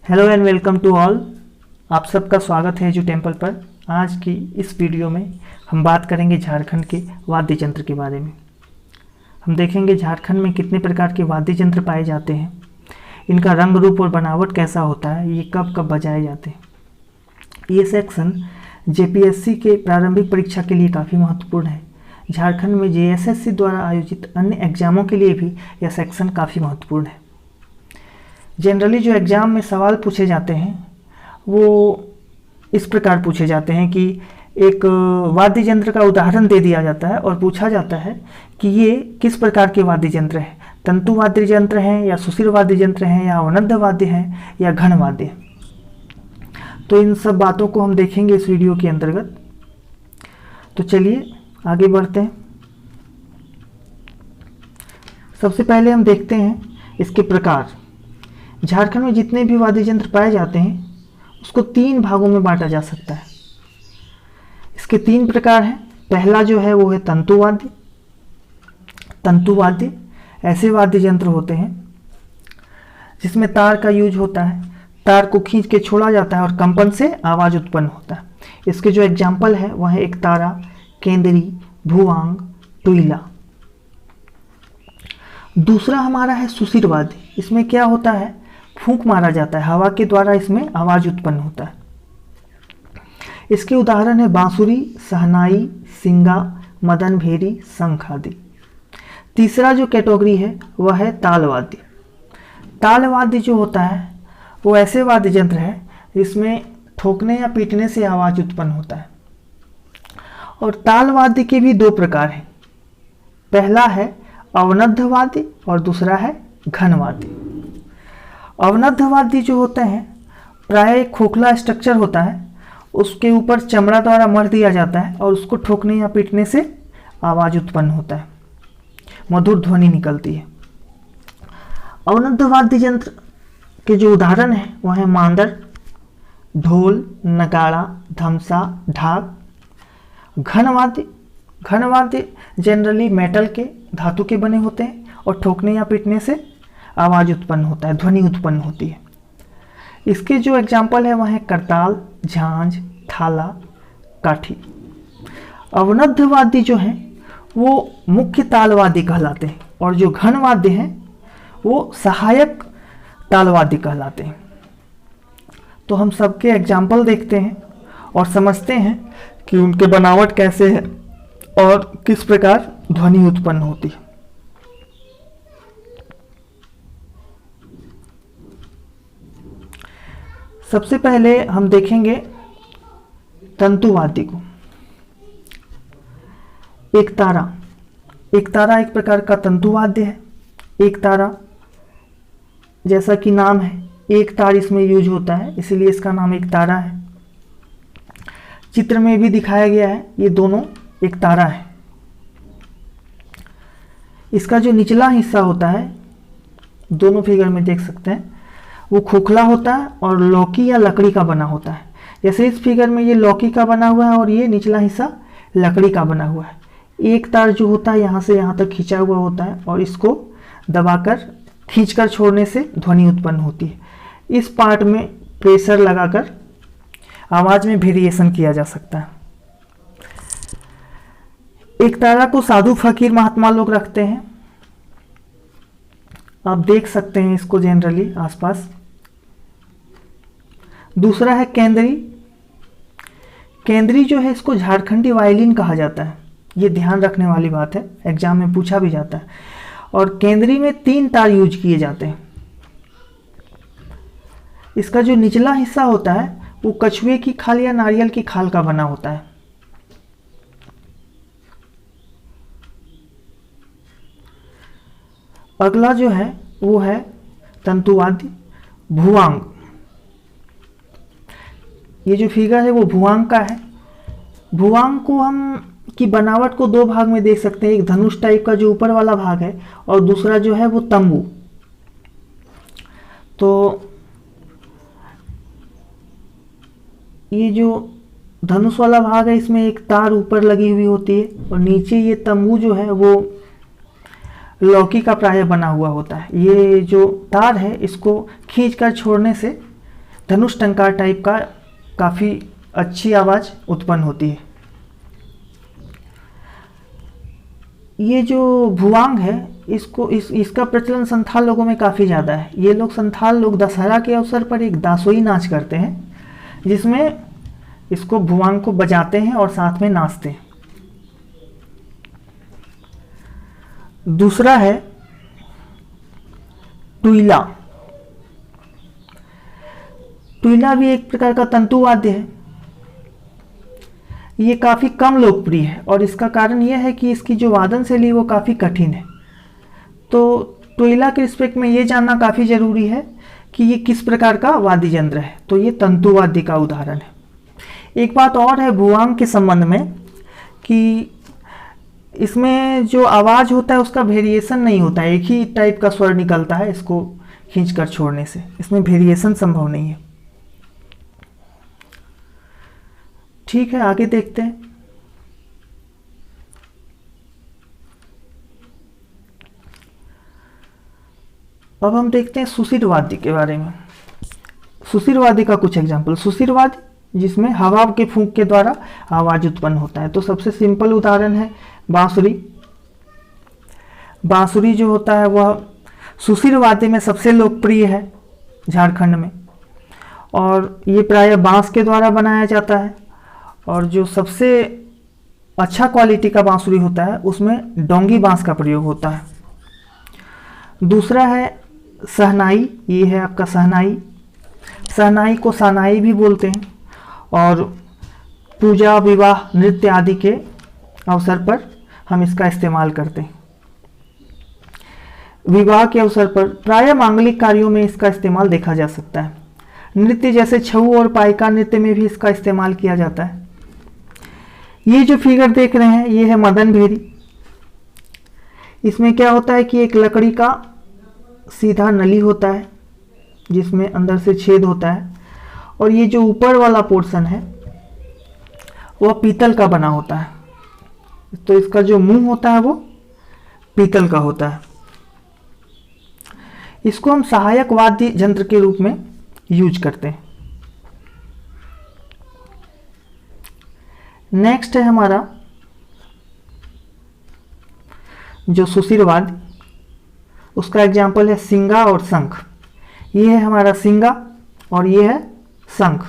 Hello and welcome to all. आप सबका स्वागत है एजू टेम्पल पर। आज की इस वीडियो में हम बात करेंगे झारखंड के वाद्य यंत्र के बारे में। हम देखेंगे झारखंड में कितने प्रकार के वाद्य यंत्र पाए जाते हैं, इनका रंग रूप और बनावट कैसा होता है, ये कब कब बजाए जाते हैं। ये सेक्शन जेपीएससी के प्रारंभिक परीक्षा के लिए काफ़ी महत्वपूर्ण है। झारखंड में जेएसएससी द्वारा आयोजित अन्य एग्जामों के लिए भी यह सेक्शन काफ़ी महत्वपूर्ण है। जनरली जो एग्ज़ाम में सवाल पूछे जाते हैं वो इस प्रकार पूछे जाते हैं कि एक वाद्य यंत्र का उदाहरण दे दिया जाता है और पूछा जाता है कि ये किस प्रकार के वाद्य यंत्र हैं, तंतु वाद्य यंत्र हैं या सुशील वाद्य यंत्र हैं या अवनद्ध वाद्य हैं या घन वाद्य। तो इन सब बातों को हम देखेंगे इस वीडियो के अंतर्गत। तो चलिए आगे बढ़ते हैं। सबसे पहले हम देखते हैं इसके प्रकार। झारखंड में जितने भी वाद्य यंत्र पाए जाते हैं उसको 3 भागों में बांटा जा सकता है। इसके 3 प्रकार हैं। पहला जो है वो है तंतु वाद्य। तंतु वाद्य ऐसे वाद्य यंत्र होते हैं जिसमें तार का यूज होता है, तार को खींच के छोड़ा जाता है और कंपन से आवाज़ उत्पन्न होता है। इसके जो एग्जाम्पल है वह है एक तारा, केंद्री, भुवांग, तुईला। दूसरा हमारा है सुशील वाद्य। इसमें क्या होता है, फूंक मारा जाता है, हवा के द्वारा इसमें आवाज़ उत्पन्न होता है। इसके उदाहरण है बांसुरी, सहनाई, सिंगा, मदन भेरी, शंख आदि। तीसरा जो कैटेगरी है वह है ताल वाद्य। ताल वाद्य जो होता है वो ऐसे वाद्य यंत्र है जिसमें ठोकने या पीटने से आवाज़ उत्पन्न होता है। और ताल वाद्य के भी 2 प्रकार हैं। पहला है अवनद्ध वाद्य और दूसरा है घन वाद्य। अवनद्ध वाद्य जो होते हैं प्राय एक खोखला स्ट्रक्चर होता है, उसके ऊपर चमड़ा द्वारा मढ़ दिया जाता है और उसको ठोकने या पीटने से आवाज़ उत्पन्न होता है, मधुर ध्वनि निकलती है। अवनद्ध वाद्य यंत्र के जो उदाहरण हैं वह है मांदर, ढोल, नगाड़ा, धमसा, ढाक। घन वाद्य जनरली मेटल के, धातु के बने होते हैं और ठोकने या पीटने से आवाज़ उत्पन्न होता है, ध्वनि उत्पन्न होती है। इसके जो एग्जाम्पल है वह है करताल, झांझ, थाला, काठी। अवनद्ध वाद्य जो हैं वो मुख्य ताल वाद्य कहलाते हैं और जो घन वाद्य हैं वो सहायक ताल वाद्य कहलाते हैं। तो हम सबके एग्जाम्पल देखते हैं और समझते हैं कि उनके बनावट कैसे है और किस प्रकार ध्वनि उत्पन्न होती है। सबसे पहले हम देखेंगे तंतु वाद्य को। एक तारा एक प्रकार का तंतु वाद्य है। एक तारा जैसा कि नाम है, एक तार इसमें यूज होता है, इसलिए इसका नाम एक तारा है। चित्र में भी दिखाया गया है, ये दोनों एक तारा है। इसका जो निचला हिस्सा होता है, दोनों फिगर में देख सकते हैं, वो खोखला होता है और लौकी या लकड़ी का बना होता है। जैसे इस फिगर में ये लौकी का बना हुआ है और ये निचला हिस्सा लकड़ी का बना हुआ है। एक तार जो होता है यहाँ से यहाँ तक खींचा हुआ होता है और इसको दबाकर खींचकर छोड़ने से ध्वनि उत्पन्न होती है। इस पार्ट में प्रेशर लगाकर आवाज़ में वेरिएशन किया जा सकता है। एक तारा को साधु फकीर महात्मा लोग रखते हैं, आप देख सकते हैं इसको जनरली आसपास। दूसरा है केंद्री। केंद्री जो है इसको झारखंडी वायलिन कहा जाता है, ये ध्यान रखने वाली बात है, एग्जाम में पूछा भी जाता है। और केंद्री में 3 तार यूज किए जाते हैं। इसका जो निचला हिस्सा होता है वो कछुए की खाल या नारियल की खाल का बना होता है। अगला जो है वो है तंतु वाद्य भुवांग। ये जो फिगर है वो भुवांग का है। भुवांग को हम की बनावट को 2 भाग में देख सकते हैं। एक धनुष टाइप का जो ऊपर वाला भाग है और दूसरा जो है वो तंबू। तो ये जो धनुष वाला भाग है इसमें एक तार ऊपर लगी हुई होती है और नीचे ये तंबू जो है वो लौकी का प्राय बना हुआ होता है। ये जो तार है इसको खींचकर छोड़ने से धनुष टंकार टाइप का काफ़ी अच्छी आवाज़ उत्पन्न होती है। ये जो भुवांग है इसका प्रचलन संथाल लोगों में काफ़ी ज़्यादा है। ये लोग संथाल लोग दशहरा के अवसर पर एक दासोई नाच करते हैं, जिसमें इसको भुवांग को बजाते हैं और साथ में नाचते हैं। दूसरा है टुइला। टुइला भी एक प्रकार का तंतु वाद्य है। ये काफ़ी कम लोकप्रिय है और इसका कारण यह है कि इसकी जो वादन शैली वो काफ़ी कठिन है। तो टुइला के रिस्पेक्ट में ये जानना काफ़ी ज़रूरी है कि ये किस प्रकार का वाद्य यंत्र है। तो ये तंतु वाद्य का उदाहरण है। एक बात और है भुवांग के संबंध में कि इसमें जो आवाज़ होता है उसका वेरिएशन नहीं होता है, एक ही टाइप का स्वर निकलता है इसको खींचकर छोड़ने से। इसमें वेरिएशन संभव नहीं है। ठीक है, आगे देखते हैं। अब हम देखते हैं सुशिर वाद्य के बारे में। सुशिर वाद्य का कुछ एग्जाम्पल। सुशिर वाद्य जिसमें हवा के फूंक के द्वारा आवाज उत्पन्न होता है। तो सबसे सिंपल उदाहरण है बांसुरी। बांसुरी जो होता है वह सुशिर वाद्य में सबसे लोकप्रिय है झारखंड में, और ये प्रायः बांस के द्वारा बनाया जाता है। और जो सबसे अच्छा क्वालिटी का बांसुरी होता है उसमें डोंगी बांस का प्रयोग होता है। दूसरा है शहनाई। ये है आपका शहनाई। शहनाई को सानाई भी बोलते हैं और पूजा, विवाह, नृत्य आदि के अवसर पर हम इसका इस्तेमाल करते हैं। विवाह के अवसर पर प्रायः मांगलिक कार्यों में इसका इस्तेमाल देखा जा सकता है। नृत्य जैसे छऊ और पाइका नृत्य में भी इसका इस्तेमाल किया जाता है। ये जो फिगर देख रहे हैं ये है मदन भेरी। इसमें क्या होता है कि एक लकड़ी का सीधा नली होता है जिसमें अंदर से छेद होता है, और ये जो ऊपर वाला पोर्शन है वह पीतल का बना होता है। तो इसका जो मुंह होता है वो पीतल का होता है। इसको हम सहायक वाद्य यंत्र के रूप में यूज करते हैं। नेक्स्ट है हमारा जो सुशिर वाद्य, उसका एग्जाम्पल है सिंगा और शंख। ये है हमारा सिंगा और ये है शंख।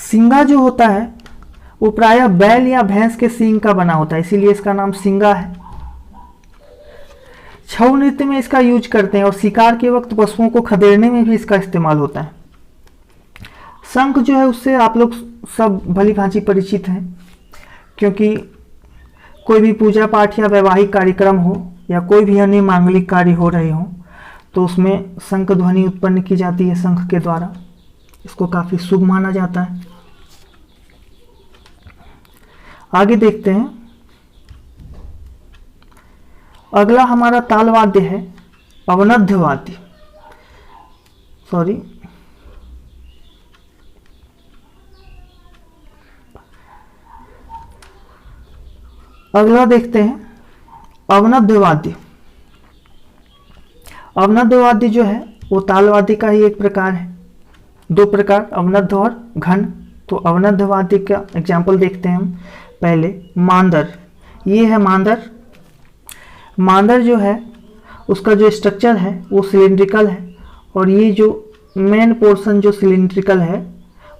सिंगा जो होता है वो प्रायः बैल या भैंस के सींग का बना होता है, इसीलिए इसका नाम सिंगा है। छऊ नृत्य में इसका यूज करते हैं और शिकार के वक्त पशुओं को खदेड़ने में भी इसका इस्तेमाल होता है। शंख जो है उससे आप लोग सब भली भांति परिचित हैं, क्योंकि कोई भी पूजा पाठ या वैवाहिक कार्यक्रम हो या कोई भी अन्य मांगलिक कार्य हो रहे हो तो उसमें शंख ध्वनि उत्पन्न की जाती है शंख के द्वारा। इसको काफ़ी शुभ माना जाता है। आगे देखते हैं। अगला हमारा ताल वाद्य है अवनद्ध वाद्य। अगला देखते हैं अवनद्ध वाद्य। अवनद्ध वाद्य जो है वो ताल वाद्य का ही एक प्रकार है। दो प्रकार, अवनद्ध और घन। तो अवनद्ध वाद्य का एग्जाम्पल देखते हैं हम। पहले मांदर। ये है मांदर। मांदर जो है उसका जो स्ट्रक्चर है वो सिलिंड्रिकल है, और ये जो मेन पोर्शन जो सिलिंड्रिकल है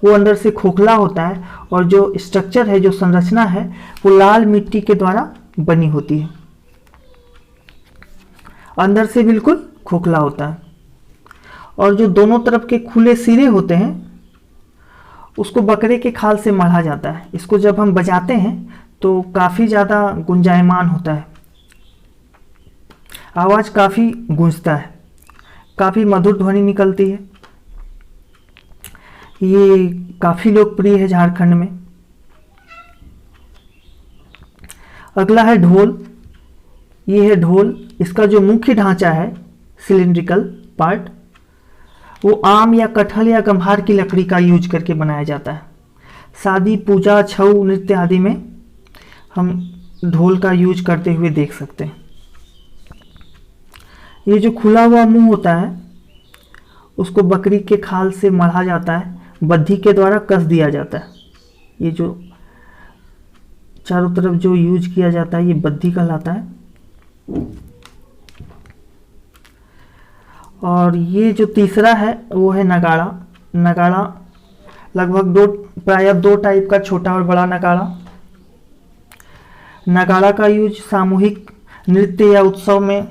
वो अंदर से खोखला होता है, और जो स्ट्रक्चर है, जो संरचना है, वो लाल मिट्टी के द्वारा बनी होती है। अंदर से बिल्कुल खोखला होता है, और जो दोनों तरफ के खुले सिरे होते हैं उसको बकरे के खाल से मढ़ा जाता है। इसको जब हम बजाते हैं तो काफ़ी ज़्यादा गुंजायमान होता है, आवाज़ काफ़ी गूंजता है, काफ़ी मधुर ध्वनि निकलती है। ये काफ़ी लोकप्रिय है झारखंड में। अगला है ढोल। ये है ढोल। इसका जो मुख्य ढांचा है सिलिंड्रिकल पार्ट वो आम या कटहल या गंभार की लकड़ी का यूज करके बनाया जाता है। शादी, पूजा, छऊ नृत्य आदि में हम ढोल का यूज करते हुए देख सकते हैं। ये जो खुला हुआ मुंह होता है उसको बकरी के खाल से मढ़ा जाता है, बद्धी के द्वारा कस दिया जाता है। ये जो चारों तरफ जो यूज किया जाता है ये बद्धी कहलाता है। और ये जो तीसरा है वो है नगाड़ा। नगाड़ा लगभग प्रायः दो टाइप का, छोटा और बड़ा नगाड़ा। नगाड़ा का यूज सामूहिक नृत्य या उत्सव में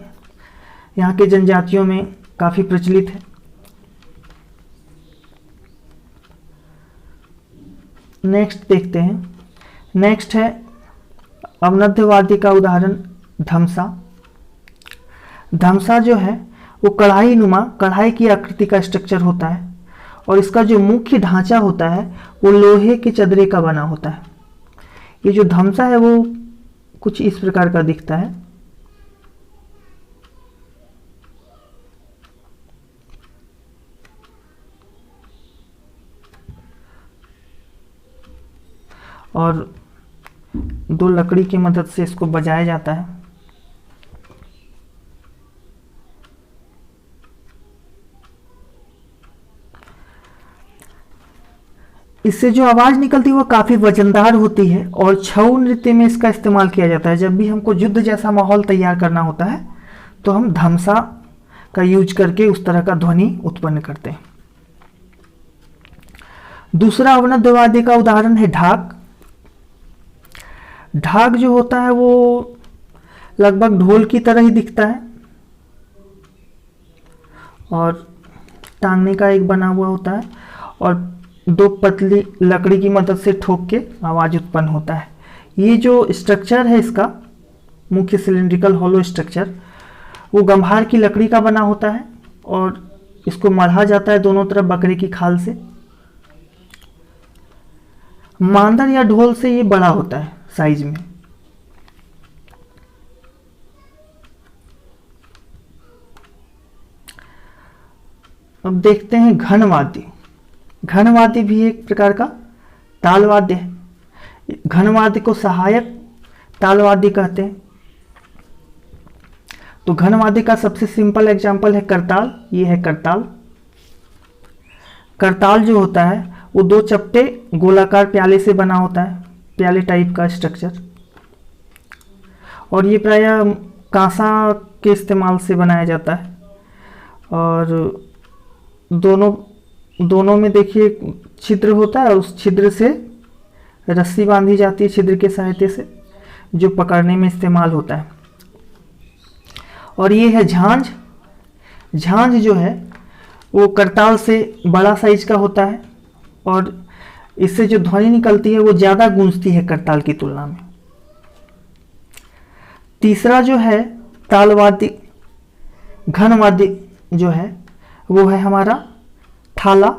यहाँ के जनजातियों में काफ़ी प्रचलित है। नेक्स्ट देखते हैं। नेक्स्ट है अवनद्य वाद्य का उदाहरण धमसा। धमसा जो है वो कढ़ाई की आकृति का स्ट्रक्चर होता है और इसका जो मुख्य ढांचा होता है वो लोहे के चदरे का बना होता है। ये जो धमसा है वो कुछ इस प्रकार का दिखता है। और दो लकड़ी की मदद से इसको बजाया जाता है। इससे जो आवाज निकलती है वो काफी वजनदार होती है और छऊ नृत्य में इसका इस्तेमाल किया जाता है। जब भी हमको युद्ध जैसा माहौल तैयार करना होता है तो हम धमसा का यूज करके उस तरह का ध्वनि उत्पन्न करते हैं। दूसरा अवनद्य वाद्य का उदाहरण है ढाक। ढाक जो होता है वो लगभग ढोल की तरह ही दिखता है और टांगने का एक बना हुआ होता है और दो पतली लकड़ी की मदद से ठोक के आवाज उत्पन्न होता है। ये जो स्ट्रक्चर है इसका मुख्य सिलिंड्रिकल हॉलो स्ट्रक्चर वो गंभार की लकड़ी का बना होता है और इसको मढ़ा जाता है दोनों तरफ बकरे की खाल से। मांदर या ढोल से ये बड़ा होता है साइज में। अब देखते हैं घनवाद्य। घनवाद्य भी एक प्रकार का तालवाद्य है। घनवाद्य को सहायक तालवाद्य कहते हैं। तो घनवाद्य का सबसे सिंपल एग्जांपल है करताल। ये है करताल। करताल जो होता है वो दो चपटे गोलाकार प्याले से बना होता है, प्याले टाइप का स्ट्रक्चर, और ये प्रायः कांसा के इस्तेमाल से बनाया जाता है। और दोनों में देखिए छिद्र होता है और उस छिद्र से रस्सी बांधी जाती है छिद्र के सहायता से, जो पकड़ने में इस्तेमाल होता है। और ये है झांझ। झांझ जो है वो करताल से बड़ा साइज का होता है और इससे जो ध्वनि निकलती है वो ज़्यादा गूंजती है करताल की तुलना में। तीसरा जो है तालवाद्य घनवाद्य जो है वो है हमारा थाला।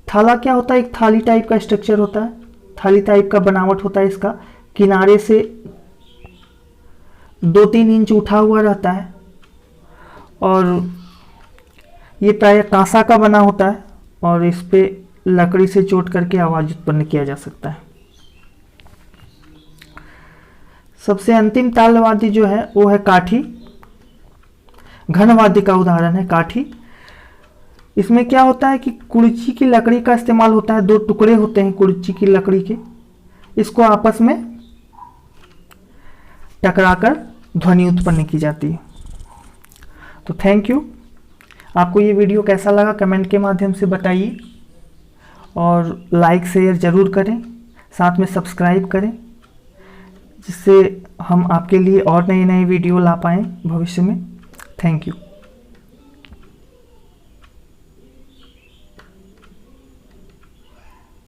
थाला क्या होता है? एक थाली टाइप का स्ट्रक्चर होता है, थाली टाइप का बनावट होता है इसका, किनारे से 2-3 इंच उठा हुआ रहता है और ये प्रायः कांसा का बना होता है और इस पे लकड़ी से चोट करके आवाज उत्पन्न किया जा सकता है। सबसे अंतिम तालवाद्य जो है वो है काठी। घनवाद्य का उदाहरण है काठी। इसमें क्या होता है कि कुर्ची की लकड़ी का इस्तेमाल होता है, 2 टुकड़े होते हैं कुर्ची की लकड़ी के, इसको आपस में टकराकर ध्वनि उत्पन्न की जाती है। तो थैंक यू। आपको ये वीडियो कैसा लगा कमेंट के माध्यम से बताइए और लाइक शेयर ज़रूर करें, साथ में सब्सक्राइब करें, जिससे हम आपके लिए और नए वीडियो ला पाएँ भविष्य में। Thank you.